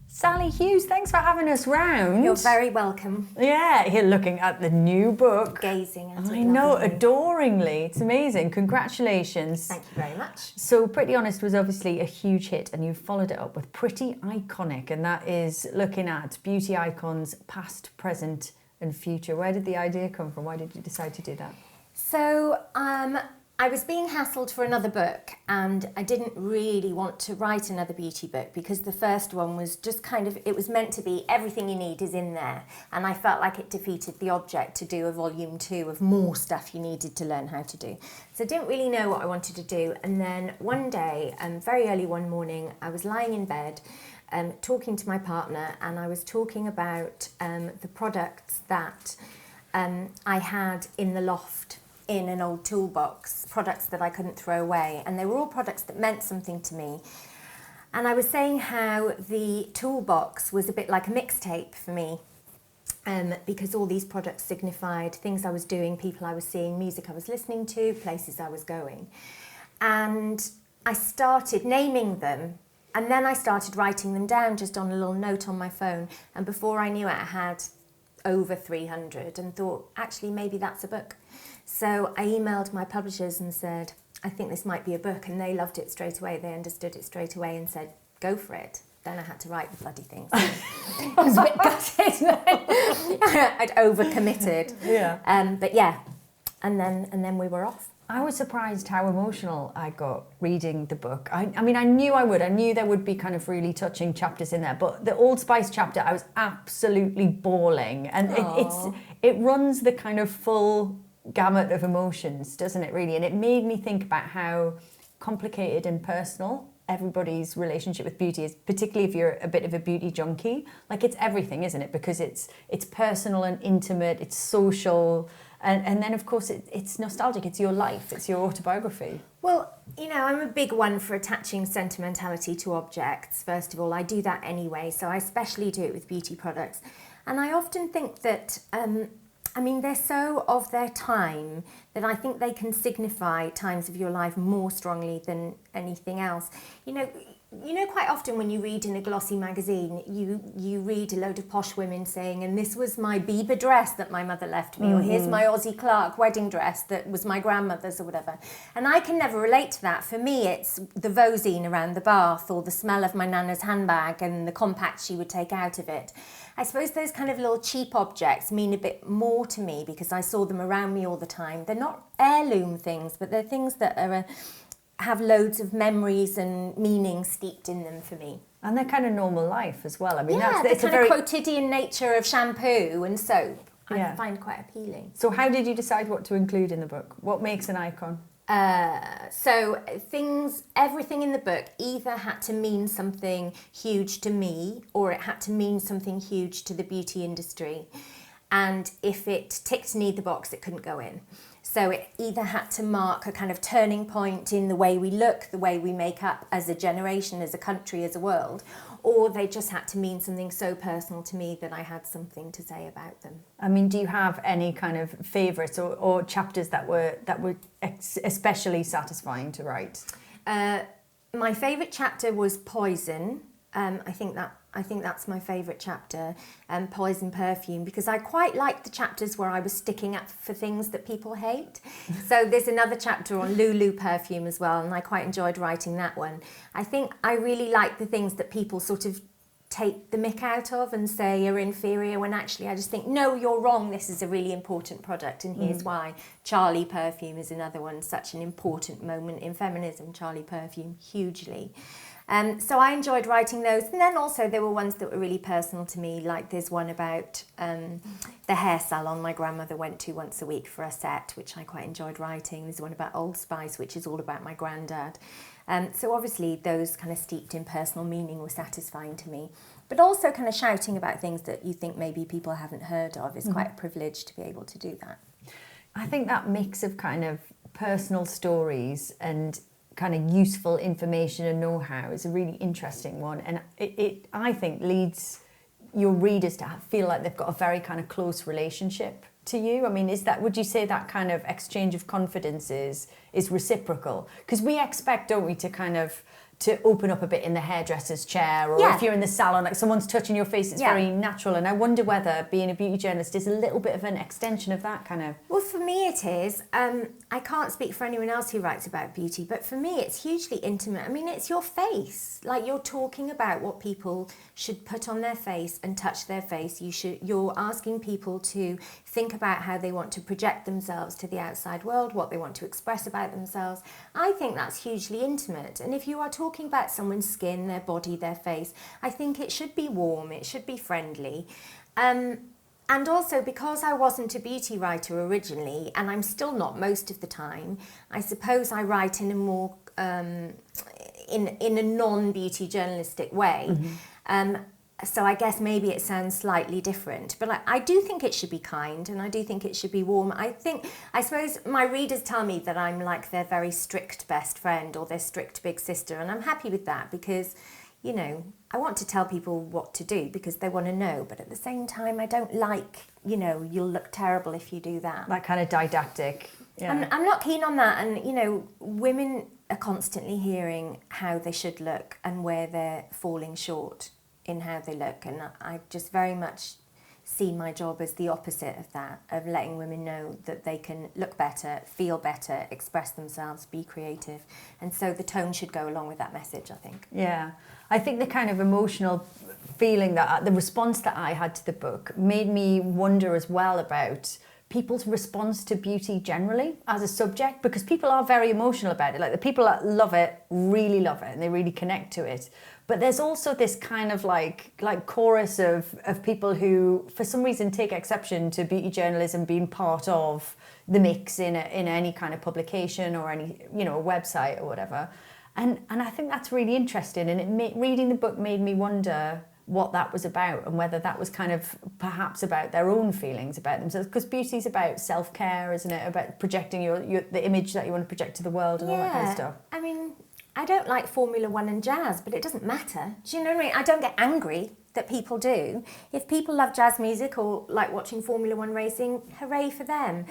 Sali Hughes, thanks for having us round. You're very welcome. Yeah, here looking at the new book. Gazing at it. I know, lovingly. adoringly. It's amazing. Congratulations. Thank you very much. So Pretty Honest was obviously a huge hit, and you followed it up with Pretty Iconic, and that is looking at beauty icons past, present and future. Where did the idea come from? Why did you decide to do that? So I was being hassled for another book, and I didn't really want to write another beauty book because the first one was just it was meant to be everything you need is in there, and I felt like it defeated the object to do a volume 2 of more stuff you needed to learn how to do. So I didn't really know what I wanted to do, and then one day, very early one morning, I was lying in bed talking to my partner, and I was talking about the products that I had in the loft in an old toolbox, products that I couldn't throw away, and they were all products that meant something to me. And I was saying how the toolbox was a bit like a mixtape for me, because all these products signified things I was doing, people I was seeing, music I was listening to, places I was going. And I started naming them, and then I started writing them down just on a little note on my phone, and before I knew it, I had over 300 and thought, actually, maybe that's a book. So I emailed my publishers and said, I think this might be a book, and they loved it straight away. They understood it straight away and said, go for it. Then I had to write the bloody things. I was a bit gutted. I'd overcommitted. Yeah. But yeah, and then we were off. I was surprised how emotional I got reading the book. I mean, I knew I would. I knew there would be kind of really touching chapters in there, but the Old Spice chapter, I was absolutely bawling. And it runs the kind of full gamut of emotions, doesn't it, really? And it made me think about how complicated and personal everybody's relationship with beauty is, particularly if you're a bit of a beauty junkie. Like, it's everything, isn't it? Because it's personal and intimate, it's social, and then of course it's nostalgic, it's your life, it's your autobiography. Well, you know, I'm a big one for attaching sentimentality to objects. First of all, I do that anyway, so I especially do it with beauty products. And I often think that they're so of their time that I think they can signify times of your life more strongly than anything else. You know, quite often when you read in a glossy magazine, you read a load of posh women saying, and this was my Bieber dress that my mother left me, or here's my Aussie Clark wedding dress that was my grandmother's, or whatever. And I can never relate to that. For me, it's the Vosine around the bath, or the smell of my nana's handbag and the compact she would take out of it. I suppose those kind of little cheap objects mean a bit more to me because I saw them around me all the time. They're not heirloom things, but they're things that have loads of memories and meaning steeped in them for me. And they're kind of normal life as well. I mean, yeah, it's the a kind very of quotidian nature of shampoo and soap, Yeah. I find quite appealing. So how did you decide what to include in the book? What makes an icon? So everything in the book either had to mean something huge to me, or it had to mean something huge to the beauty industry. And if it ticked neither box, it couldn't go in. So it either had to mark a kind of turning point in the way we look, the way we make up as a generation, as a country, as a world, or they just had to mean something so personal to me that I had something to say about them. I mean, do you have any kind of favourites or chapters that were especially satisfying to write? My favourite chapter was Poison. I think that's my favourite chapter, Poison Perfume, because I quite liked the chapters where I was sticking up for things that people hate. So there's another chapter on Lulu perfume as well, and I quite enjoyed writing that one. I think I really like the things that people sort of take the mick out of and say are inferior, when actually I just think, no, you're wrong, this is a really important product and here's why. Charlie perfume is another one, such an important moment in feminism, Charlie perfume, hugely. So I enjoyed writing those, and then also there were ones that were really personal to me, like there's one about the hair salon my grandmother went to once a week for a set, which I quite enjoyed writing. There's one about Old Spice, which is all about my granddad. So obviously those kind of steeped in personal meaning were satisfying to me, but also kind of shouting about things that you think maybe people haven't heard of is quite a privilege to be able to do that. I think that mix of kind of personal stories and kind of useful information and know-how is a really interesting one, and it I think leads your readers to feel like they've got a very kind of close relationship to you. I mean, would you say that kind of exchange of confidence is is reciprocal. Because we expect, don't we, to kind of to open up a bit in the hairdresser's chair, or if you're in the salon, like someone's touching your face, it's very natural. And I wonder whether being a beauty journalist is a little bit of an extension of that kind of... Well, for me it is. I can't speak for anyone else who writes about beauty, but for me it's hugely intimate. I mean, it's your face. Like, you're talking about what people should put on their face and touch their face. You're asking people to think about how they want to project themselves to the outside world, what they want to express about themselves. I think that's hugely intimate. And if you are talking about someone's skin, their body, their face, I think it should be warm, it should be friendly. And also, because I wasn't a beauty writer originally, and I'm still not most of the time, I suppose I write in a more in a non-beauty journalistic way. So I guess maybe it sounds slightly different, but I do think it should be kind, and I do think it should be warm. I suppose my readers tell me that I'm like their very strict best friend or their strict big sister, and I'm happy with that because, you know, I want to tell people what to do because they want to know, but at the same time, I don't like, you know, you'll look terrible if you do that. That kind of didactic. Yeah. I'm not keen on that, and, you know, women are constantly hearing how they should look and where they're falling short in how they look, and I just very much see my job as the opposite of that, of letting women know that they can look better, feel better, express themselves, be creative. And so the tone should go along with that message, I think. Yeah. I think the kind of emotional feeling that the response that I had to the book made me wonder as well about people's response to beauty generally as a subject, because people are very emotional about it. Like, the people that love it really love it and they really connect to it. But there's also this kind of like chorus of people who, for some reason, take exception to beauty journalism being part of the mix in any kind of publication or any, you know, a website or whatever. And I think that's really interesting. And reading the book made me wonder what that was about, and whether that was kind of perhaps about their own feelings about themselves, because beauty's about self-care, isn't it? About projecting the image that you want to project to the world and all that kind of stuff. I mean, I don't like Formula One and jazz, but it doesn't matter. Do you know what I mean? I don't get angry that people do. If people love jazz music or like watching Formula One racing, hooray for them.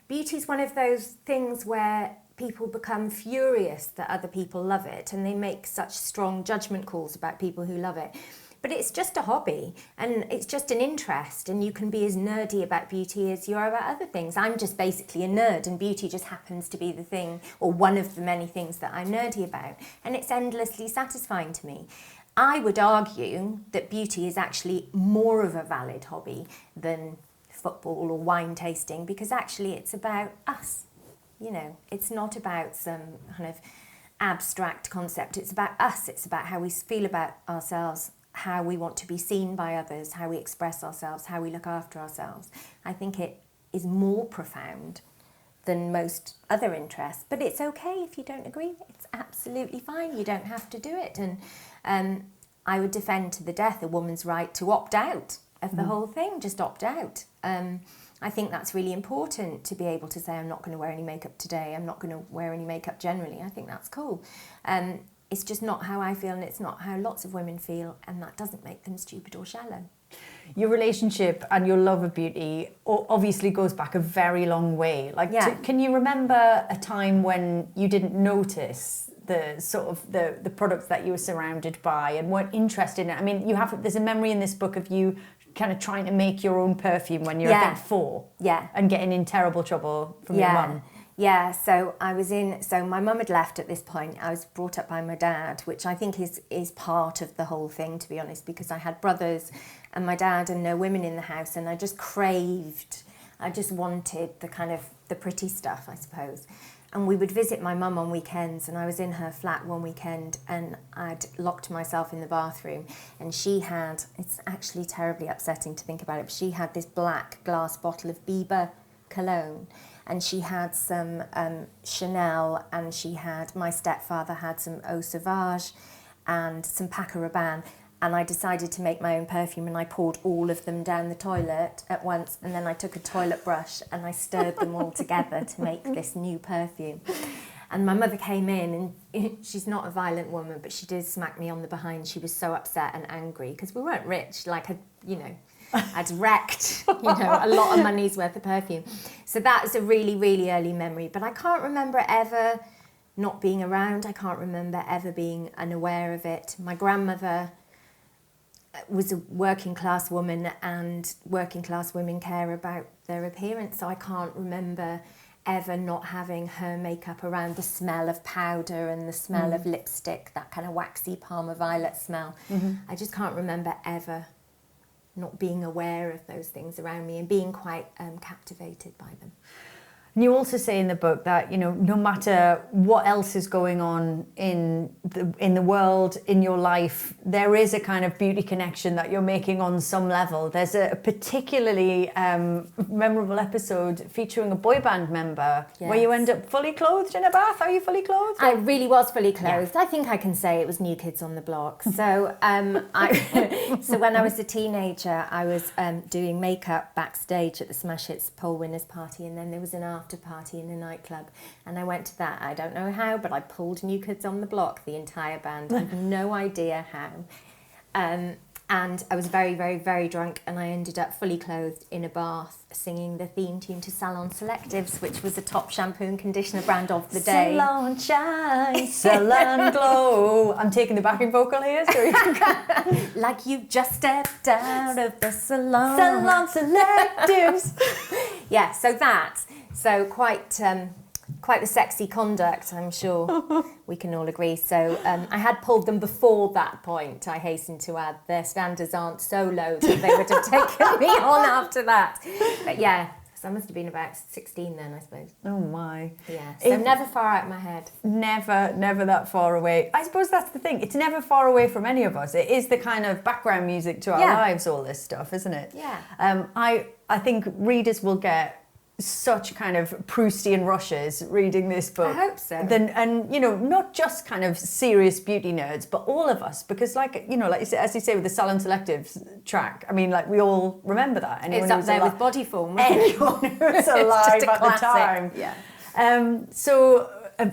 Beauty's one of those things where people become furious that other people love it, and they make such strong judgment calls about people who love it. But it's just a hobby, and it's just an interest, and you can be as nerdy about beauty as you are about other things. I'm just basically a nerd, and beauty just happens to be the thing, or one of the many things that I'm nerdy about, and it's endlessly satisfying to me. I would argue that beauty is actually more of a valid hobby than football or wine tasting, because actually it's about us. You know, it's not about some kind of abstract concept. It's about us. It's about how we feel about ourselves, how we want to be seen by others, how we express ourselves, how we look after ourselves. I think it is more profound than most other interests, but it's okay if you don't agree. It's absolutely fine. You don't have to do it. And I would defend to the death a woman's right to opt out of the whole thing. Just opt out. I think that's really important, to be able to say, I'm not going to wear any makeup today, I'm not going to wear any makeup generally. I think that's cool. It's just not how I feel, and it's not how lots of women feel, and that doesn't make them stupid or shallow. Your relationship and your love of beauty obviously goes back a very long way. Can you remember a time when you didn't notice the sort of the products that you were surrounded by and weren't interested in it? I mean, there's a memory in this book of you kind of trying to make your own perfume when you're I think 4. Yeah. And getting in terrible trouble from your mum. Yeah, so my mum had left at this point. I was brought up by my dad, which I think is part of the whole thing, to be honest, because I had brothers and my dad and no women in the house, and I just wanted the pretty stuff, I suppose. And we would visit my mum on weekends, and I was in her flat one weekend, and I'd locked myself in the bathroom, and she had, it's actually terribly upsetting to think about it, but she had this black glass bottle of Bieber cologne, and she had some Chanel, and my stepfather had some Eau Sauvage and some Paco Rabanne. And I decided to make my own perfume, and I poured all of them down the toilet at once, and then I took a toilet brush and I stirred them all together to make this new perfume. And my mother came in, and she's not a violent woman, but she did smack me on the behind. She was so upset and angry because we weren't rich, I'd wrecked, a lot of money's worth of perfume. So that's a really, really early memory. But I can't remember ever not being around. I can't remember ever being unaware of it. My grandmother was a working class woman, and working class women care about their appearance. So I can't remember ever not having her makeup around, the smell of powder and the smell of lipstick, that kind of waxy Parma Violet smell. I just can't remember ever not being aware of those things around me and being quite captivated by them. And you also say in the book that, no matter what else is going on in the world, in your life, there is a kind of beauty connection that you're making on some level. There's a particularly memorable episode featuring a boy band member where you end up fully clothed in a bath. Are you fully clothed? I really was fully clothed. Yeah. I think I can say it was New Kids on the Block. So so when I was a teenager, I was doing makeup backstage at the Smash Hits Poll Winners Party, and then there was an after party in a nightclub, and I went to that. I don't know how, but I pulled New Kids on the Block, the entire band. I have no idea how. And I was very, very, very drunk, and I ended up fully clothed in a bath singing the theme tune to Salon Selectives, which was a top shampoo and conditioner brand of the day. Salon Shine, Salon Glow. I'm taking the backing vocal here, so you can like you've just stepped out of the salon. Salon Selectives. Yeah, so quite the sexy conduct, I'm sure we can all agree. So I had pulled them before that point, I hasten to add. Their standards aren't so low that they would have taken me on after that. But yeah, so I must have been about 16 then, I suppose. Oh my. Yeah, so never far out of my head. Never that far away. I suppose that's the thing. It's never far away from any of us. It is the kind of background music to our lives, all this stuff, isn't it? Yeah. I think readers will get such kind of Proustian rushes reading this book. I hope so. And not just kind of serious beauty nerds, but all of us, because like you say, as you say with the Salon Selectives track, I mean, like we all remember that. It's up there with Body Form. Anyone who was alive at the time. Yeah. So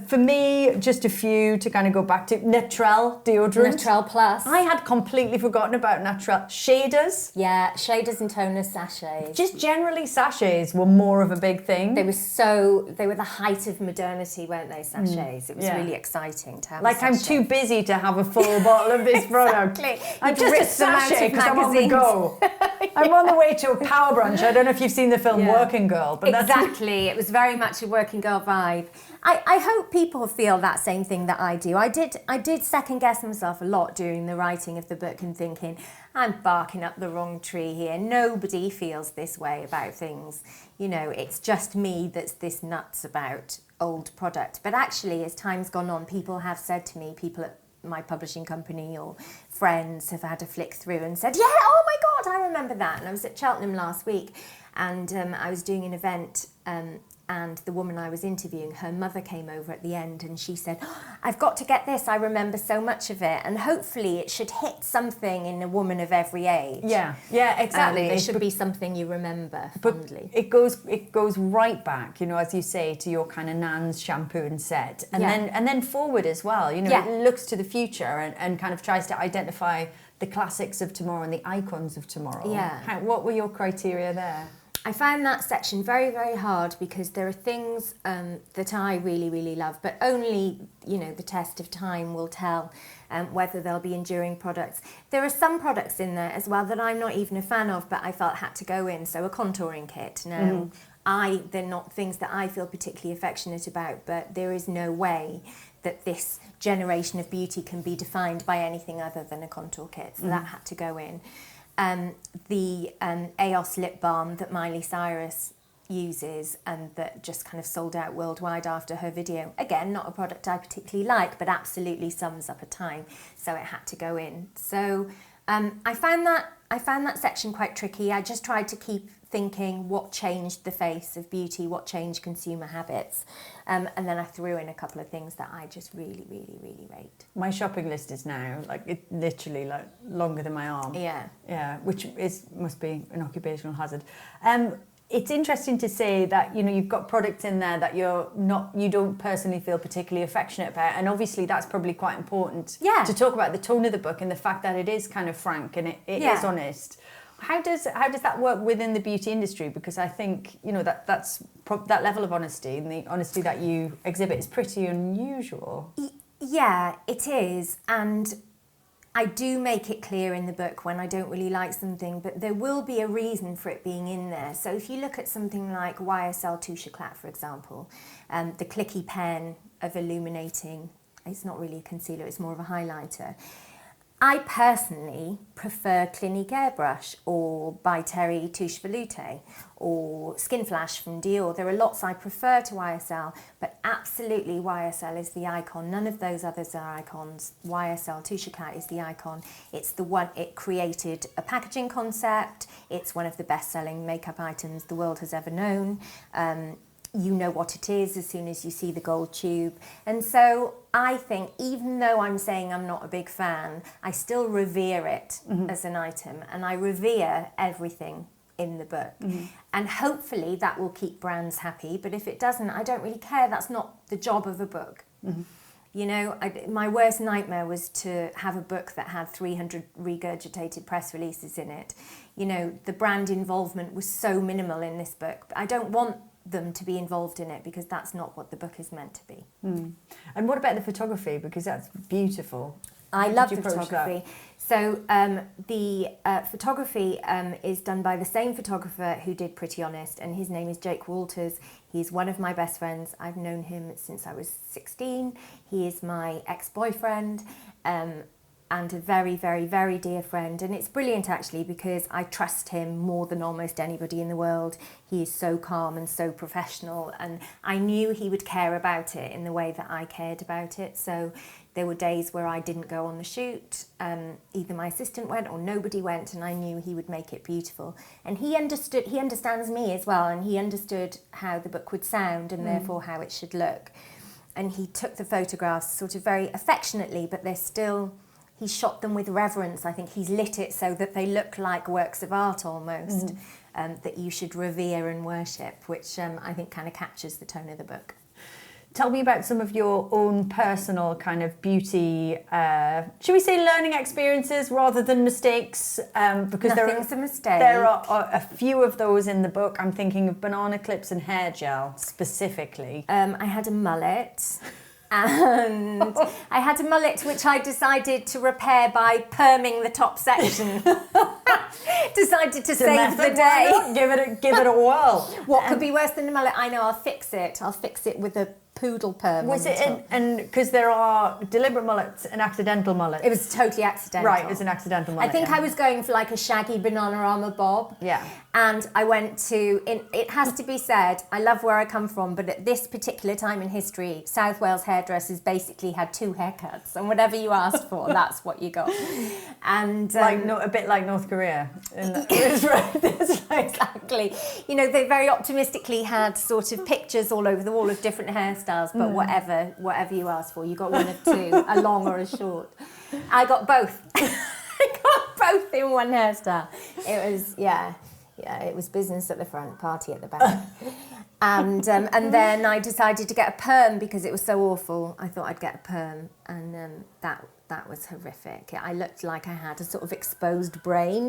for me, just a few to kind of go back to. Naturel deodorant. Naturel Plus. I had completely forgotten about Naturel. Shaders. Yeah, shaders and toner sachets. Just generally sachets were more of a big thing. They were the height of modernity, weren't they, sachets? It was really exciting to have I'm too busy to have a full bottle of this product. Exactly. I'm just a sachet because I'm on the go. I'm on the way to a power brunch. I don't know if you've seen the film Working Girl, but exactly. It was very much a working girl vibe. I hope people feel that same thing that I do. I did second guess myself a lot during the writing of the book and thinking, I'm barking up the wrong tree here. Nobody feels this way about things. It's just me that's this nuts about old product. But actually, as time's gone on, people have said to me, people at my publishing company or friends have had a flick through and said, yeah, oh my God, I remember that. And I was at Cheltenham last week, and I was doing an event, and the woman I was interviewing, her mother came over at the end, and she said, I've got to get this, I remember so much of it, and hopefully it should hit something in a woman of every age. Yeah, exactly. It should be something you remember fondly. It goes right back, as you say, to your kind of Nan's shampoo and set, and then forward as well. It looks to the future and kind of tries to identify the classics of tomorrow and the icons of tomorrow. Yeah. What were your criteria there? I found that section very, very hard because there are things that I really, really love, but only, the test of time will tell whether they'll be enduring products. There are some products in there as well that I'm not even a fan of, but I felt had to go in. So a contouring kit. Now, they're not things that I feel particularly affectionate about, but there is no way that this generation of beauty can be defined by anything other than a contour kit. So that had to go in. The EOS lip balm that Miley Cyrus uses and that just kind of sold out worldwide after her video. Again, not a product I particularly like, but absolutely sums up a time, so it had to go in. So I found that section quite tricky. I just tried to keep thinking what changed the face of beauty, what changed consumer habits, and then I threw in a couple of things that I just really, really, really rate. My shopping list is now literally longer than my arm. Yeah, which must be an occupational hazard. It's interesting to say that you've got products in there that you don't personally feel particularly affectionate about, and obviously that's probably quite important to talk about the tone of the book and the fact that it is kind of frank and it is honest. How does that work within the beauty industry? Because I think, you know, that level of honesty and the honesty that you exhibit is pretty unusual. Yeah, it is. And I do make it clear in the book when I don't really like something, but there will be a reason for it being in there. So if you look at something like YSL Touche Éclat, for example, the clicky pen of illuminating, it's not really a concealer, it's more of a highlighter. I personally prefer Clinique Airbrush or By Terry Touche Veloute or Skin Flash from Dior. There are lots I prefer to YSL, but absolutely YSL is the icon. None of those others are icons. YSL Touche Éclat is the icon. It's the one, it created a packaging concept. It's one of the best-selling makeup items the world has ever known. You know what it is as soon as you see the gold tube. And so I think, even though I'm saying I'm not a big fan, I still revere it as an item, and I revere everything in the book. And hopefully that will keep brands happy, but if it doesn't, I don't really care. That's not the job of a book. You know, my worst nightmare was to have a book that had 300 regurgitated press releases in it. You know, the brand involvement was so minimal in this book. I don't want them to be involved in it, because that's not what the book is meant to be. And what about the photography? Because that's beautiful. I love the photography. So the photography is done by the same photographer who did Pretty Honest, and his name is Jake Walters. He's one of my best friends. I've known him since I was 16. He is my ex-boyfriend. And a very, very, very dear friend. And it's brilliant, actually, because I trust him more than almost anybody in the world. He is so calm and so professional, and I knew he would care about it in the way that I cared about it. So there were days where I didn't go on the shoot. Either my assistant went or nobody went, and I knew he would make it beautiful. And he understands me as well, and he understood how the book would sound and therefore how it should look. And he took the photographs sort of very affectionately, but they're still... He shot them with reverence. I think he's lit it so that they look like works of art almost, that you should revere and worship, which I think kind of captures the tone of the book. Tell me about some of your own personal kind of beauty, should we say learning experiences rather than mistakes? Because Nothing's a mistake. There are a few of those in the book. I'm thinking of banana clips and hair gel specifically. I had a mullet. And I had a mullet which I decided to repair by perming the top section. Decided to save the day. Give it a whirl. What could be worse than a mullet? I know, I'll fix it. I'll fix it with a poodle perm. Was it and because there are deliberate mullets and accidental mullets? It was totally accidental. Right, it was an accidental mullet. I think I was going for like a shaggy banana armour bob. Yeah. And I went to, it has to be said, I love where I come from, but at this particular time in history, South Wales hairdressers basically had 2 haircuts, and whatever you asked for, that's what you got. And a bit like North Korea. Exactly. You know, they very optimistically had sort of pictures all over the wall of different hairstyles, but whatever you asked for, you got one of 2, a long or a short. I got both. I got both in one hairstyle. It was, yeah, it was business at the front, party at the back. And then I decided to get a perm because it was so awful. I thought I'd get a perm, and that was horrific. I looked like I had a sort of exposed brain.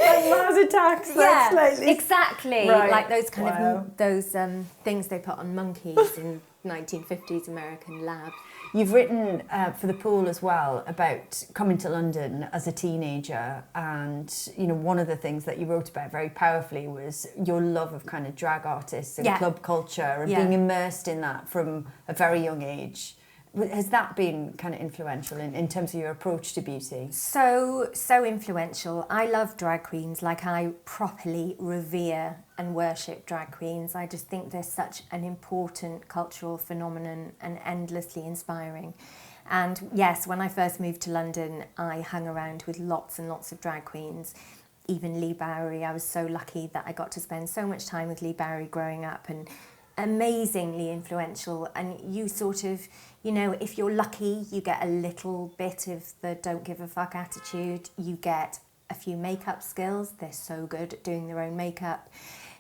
Like Mars attacks. Yeah, slightly. Exactly. Right. Like those kind of those things they put on monkeys in 1950s American lab. You've written for The Pool as well about coming to London as a teenager, and you know, one of the things that you wrote about very powerfully was your love of kind of drag artists and club culture and being immersed in that from a very young age. Has that been kind of influential in terms of your approach to beauty? So influential. I love drag queens. Like, I properly revere and worship drag queens. I just think they're such an important cultural phenomenon and endlessly inspiring. And yes, when I first moved to London, I hung around with lots and lots of drag queens. Even Lee Bowery. I was so lucky that I got to spend so much time with Lee Bowery growing up, and amazingly influential. And you sort of, you know, if you're lucky, you get a little bit of the don't give a fuck attitude. You get a few makeup skills. They're so good at doing their own makeup.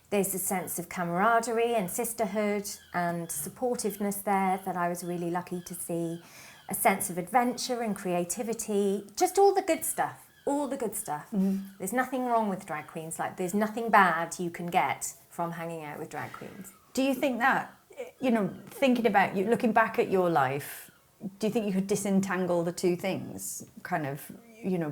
There's a sense of camaraderie and sisterhood and supportiveness there that I was really lucky to see. A sense of adventure and creativity. Just all the good stuff. all the good stuff. There's nothing wrong with drag queens. Like, there's nothing bad you can get from hanging out with drag queens. Do you think that, thinking about you, looking back at your life, do you think you could disentangle the two things, kind of,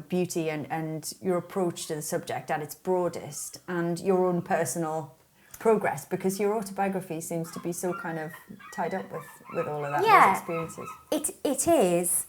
beauty and your approach to the subject at its broadest, and your own personal progress? Because your autobiography seems to be so kind of tied up with all of that, those experiences. It is.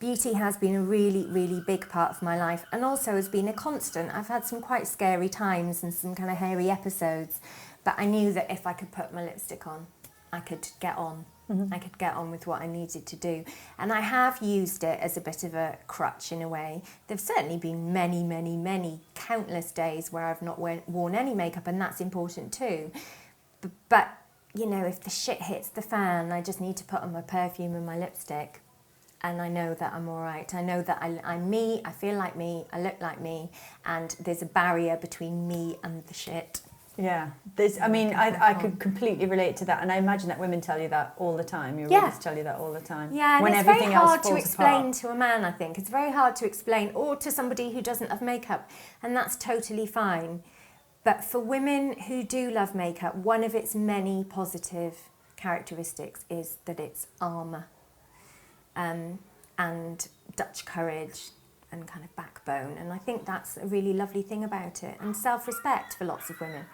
Beauty has been a really, really big part of my life, and also has been a constant. I've had some quite scary times and some kind of hairy episodes, but I knew that if I could put my lipstick on, I could get on. I could get on with what I needed to do. And I have used it as a bit of a crutch in a way. There've certainly been many, many, many countless days where I've not worn any makeup, and that's important too. But if the shit hits the fan, I just need to put on my perfume and my lipstick, and I know that I'm all right. I know that I'm me, I feel like me, I look like me, and there's a barrier between me and the shit. Yeah, I could completely relate to that, and I imagine that women tell you that all the time. Your readers tell you that all the time. Yeah, when and it's everything very hard else to falls explain apart. to a man, I think. It's very hard to explain, or to somebody who doesn't have makeup, and that's totally fine. But for women who do love makeup, one of its many positive characteristics is that it's armour, and Dutch courage and kind of backbone. And I think that's a really lovely thing about it, and self-respect for lots of women.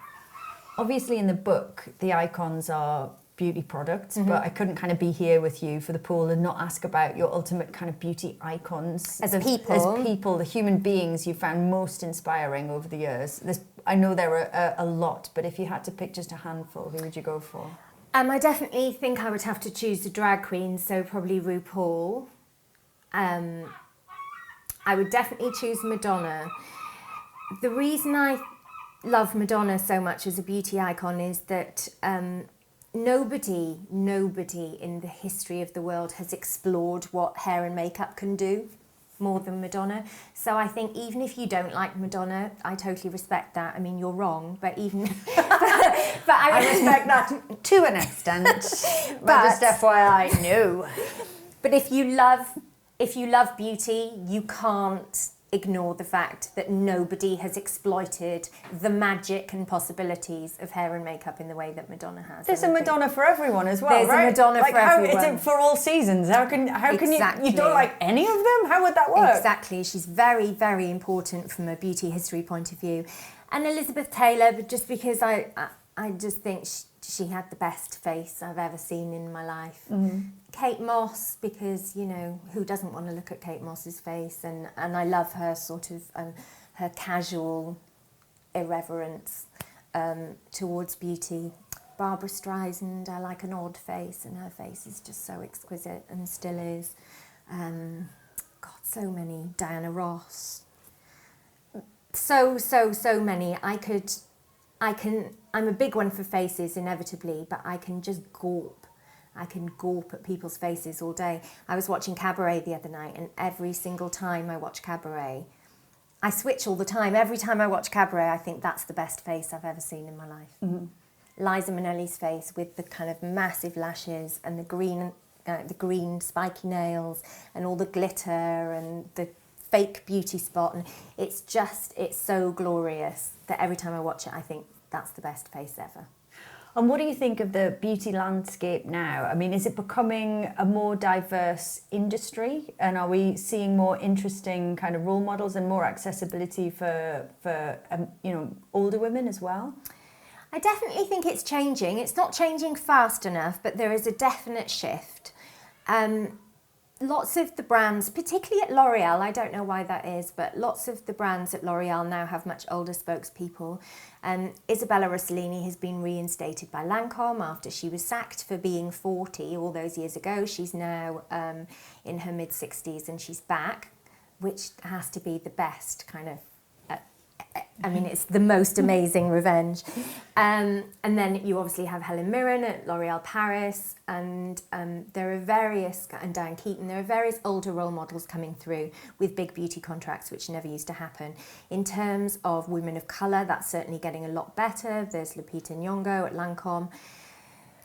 Obviously, in the book, the icons are beauty products, but I couldn't kind of be here with you for the pool and not ask about your ultimate kind of beauty icons. As people, the human beings you found most inspiring over the years. I know there are a lot, but if you had to pick just a handful, who would you go for? I definitely think I would have to choose the drag queen, so probably RuPaul. I would definitely choose Madonna. The reason I love Madonna so much as a beauty icon is that nobody in the history of the world has explored what hair and makeup can do more than Madonna. So I think even if you don't like Madonna, I totally respect that. I mean, you're wrong, but even but I respect that to an extent. But just FYI, no. But if you love beauty, you can't ignore the fact that nobody has exploited the magic and possibilities of hair and makeup in the way that Madonna has. There's a Madonna for everyone as well, There's right? a Madonna for everyone. It's for all seasons. How can Exactly. you don't like any of them? How would that work? Exactly. She's very, very important from a beauty history point of view. And Elizabeth Taylor, but just because I just think she had the best face I've ever seen in my life. Kate Moss, because, who doesn't want to look at Kate Moss's face? And I love her sort of, her casual irreverence towards beauty. Barbara Streisand, I like an odd face, and her face is just so exquisite and still is. So many. Diana Ross. So many. I'm a big one for faces, inevitably, but I can just gawp. I can gawp at people's faces all day. I was watching Cabaret the other night, and every single time I watch Cabaret, I switch all the time. Every time I watch Cabaret, I think that's the best face I've ever seen in my life. Liza Minnelli's face with the kind of massive lashes and the green spiky nails and all the glitter and the fake beauty spot, and it's so glorious that every time I watch it, I think that's the best face ever. And what do you think of the beauty landscape now? I mean, is it becoming a more diverse industry? And are we seeing more interesting kind of role models and more accessibility for older women as well? I definitely think it's changing. It's not changing fast enough, but there is a definite shift. Lots of the brands, particularly at L'Oreal, I don't know why that is, but lots of the brands at L'Oreal now have much older spokespeople. Isabella Rossellini has been reinstated by Lancôme after she was sacked for being 40 all those years ago. She's now in her mid-60s and she's back, which has to be the best kind of, it's the most amazing revenge. And then you obviously have Helen Mirren at L'Oréal Paris, and there are various, and Diane Keaton, there are various older role models coming through with big beauty contracts, which never used to happen. In terms of women of colour, that's certainly getting a lot better. There's Lupita Nyong'o at Lancôme,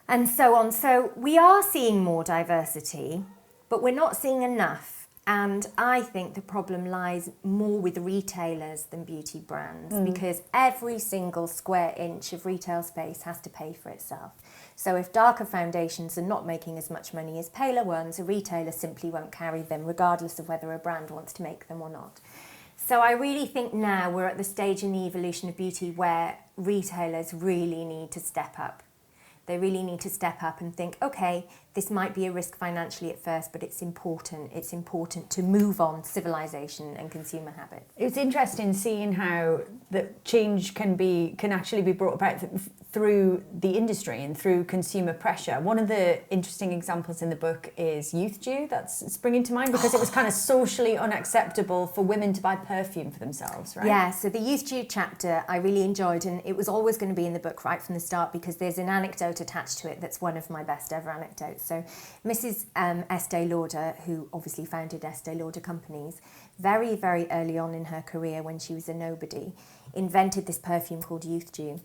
and so on. So we are seeing more diversity, but we're not seeing enough. And I think the problem lies more with retailers than beauty brands, because every single square inch of retail space has to pay for itself. So if darker foundations are not making as much money as paler ones, a retailer simply won't carry them, regardless of whether a brand wants to make them or not. So I really think now we're at the stage in the evolution of beauty where retailers really need to step up. They really need to step up and think, okay, this might be a risk financially at first, but it's important. It's important to move on civilization and consumer habits. It's interesting seeing how the change can actually be brought about through the industry and through consumer pressure. One of the interesting examples in the book is youth dew. That's springing to mind because it was kind of socially unacceptable for women to buy perfume for themselves, right? Yeah, so the youth dew chapter I really enjoyed, and it was always going to be in the book right from the start because there's an anecdote attached to it that's one of my best ever anecdotes. So Mrs. Estee Lauder, who obviously founded Estee Lauder Companies, very, very early on in her career when she was a nobody, invented this perfume called youth dew.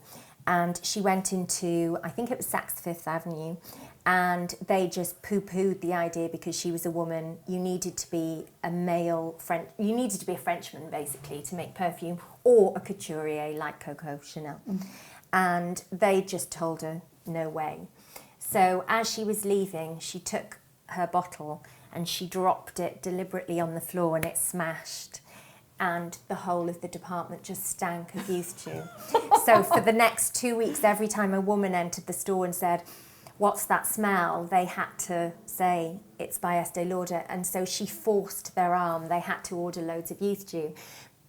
And she went into, I think it was Saks Fifth Avenue, and they just poo-pooed the idea because she was a woman. You needed to be a you needed to be a Frenchman, basically, to make perfume, or a couturier like Coco Chanel. And they just told her, no way. So as she was leaving, she took her bottle and she dropped it deliberately on the floor and it smashed. And the whole of the department just stank of youth dew. So for the next 2 weeks, every time a woman entered the store and said, what's that smell? They had to say, it's by Estee Lauder. And so she forced their arm. They had to order loads of youth dew.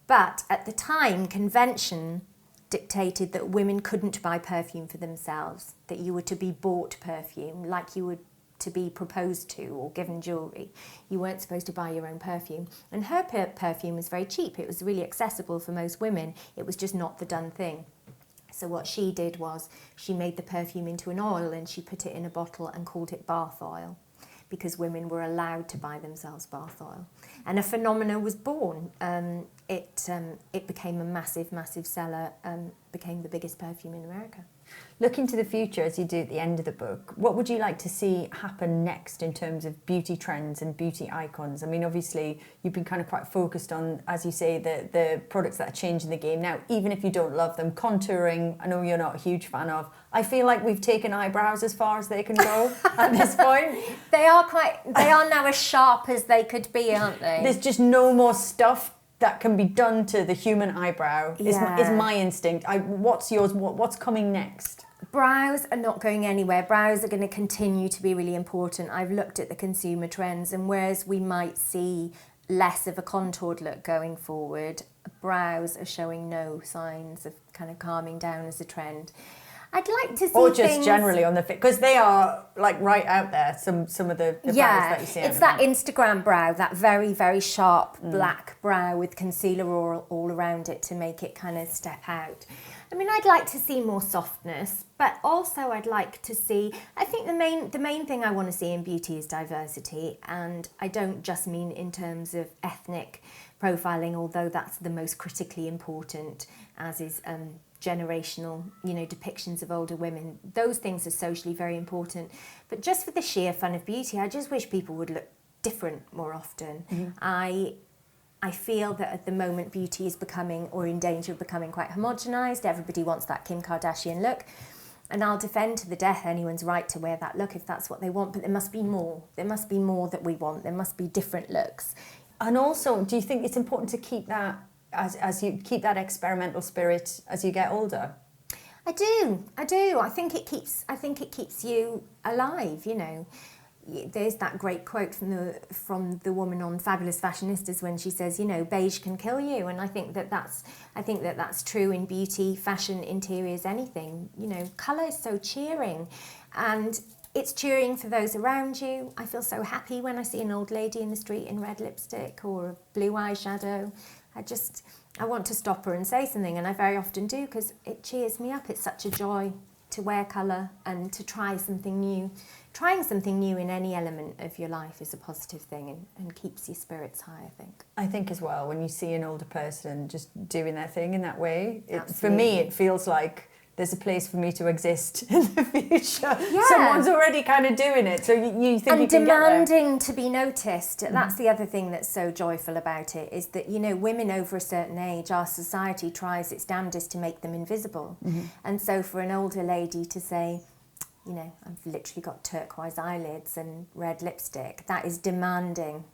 But at the time, convention dictated that women couldn't buy perfume for themselves, that you were to be bought perfume like you would to be proposed to or given jewellery. You weren't supposed to buy your own perfume. And her perfume was very cheap. It was really accessible for most women. It was just not the done thing. So what she did was she made the perfume into an oil and she put it in a bottle and called it bath oil because women were allowed to buy themselves bath oil. And a phenomenon was born. It became a massive, massive seller, became the biggest perfume in America. Looking to the future, as you do at the end of the book, what would you like to see happen next in terms of beauty trends and beauty icons? I mean, obviously, you've been kind of quite focused on, as you say, the products that are changing the game now, even if you don't love them. Contouring, I know you're not a huge fan of. I feel like we've taken eyebrows as far as they can go at this point. They are now as sharp as they could be, aren't they? There's just no more stuff that can be done to the human eyebrow, is my instinct. What's yours? What's coming next? Brows are not going anywhere. Brows are going to continue to be really important. I've looked at the consumer trends, and whereas we might see less of a contoured look going forward, brows are showing no signs of kind of calming down as a trend. I'd like to see or just generally on the fit, because they are like right out there, some of the brows that you see. It's that Instagram brow, that very, very sharp black brow with concealer all around it to make it kind of step out. I mean, I'd like to see more softness, but also I'd like to see, I think the main thing I want to see in beauty is diversity, and I don't just mean in terms of ethnic profiling, although that's the most critically important, as is generational, depictions of older women. Those things are socially very important. But just for the sheer fun of beauty, I just wish people would look different more often. Mm-hmm. I feel that at the moment beauty is becoming, or in danger of becoming, quite homogenised. Everybody wants that Kim Kardashian look. And I'll defend to the death anyone's right to wear that look if that's what they want, but there must be more. There must be more that we want. There must be different looks. And also, do you think it's important to keep that as you keep that experimental spirit as you get older? I do. I think it keeps you alive, There's that great quote from the woman on Fabulous Fashionistas when she says, beige can kill you, and I think that's true in beauty, fashion, interiors, anything. Colour is so cheering, and it's cheering for those around you. I feel so happy when I see an old lady in the street in red lipstick or a blue eyeshadow. I want to stop her and say something, and I very often do because it cheers me up. It's such a joy to wear colour and to try something new. Trying something new in any element of your life is a positive thing and keeps your spirits high, I think. I think as well, when you see an older person just doing their thing in that way, for me it feels like there's a place for me to exist in the future. Yeah. Someone's already kind of doing it, so you think and you can get there. demanding to be noticed. That's the other thing that's so joyful about it, is that, you know, women over a certain age, our society tries its damnedest to make them invisible. And so for an older lady to say, you know, I've literally got turquoise eyelids and red lipstick, that is demanding.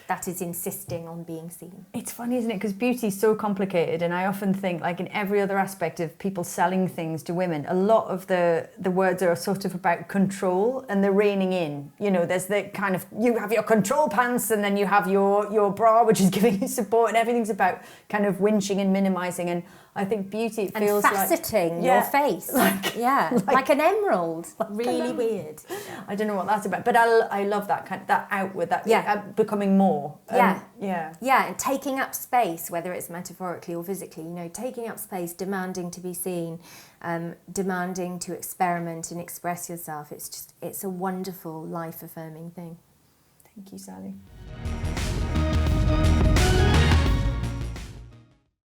That is insisting on being seen. It's funny, isn't it? Because beauty's so complicated, and I often think, like in every other aspect of people selling things to women, a lot of the words are sort of about control and the reining in. You know, there's the kind of, you have your control pants, and then you have your bra, which is giving you support, and everything's about kind of winching and minimising. And I think beauty, it feels and faceting your face. Like an emerald. Really weird. I don't know what that's about, but I love that kind of, that outward, that becoming more. Yeah, and taking up space, whether it's metaphorically or physically, you know, taking up space, demanding to be seen, demanding to experiment and express yourself. It's a wonderful, life-affirming thing. Thank you, Sally.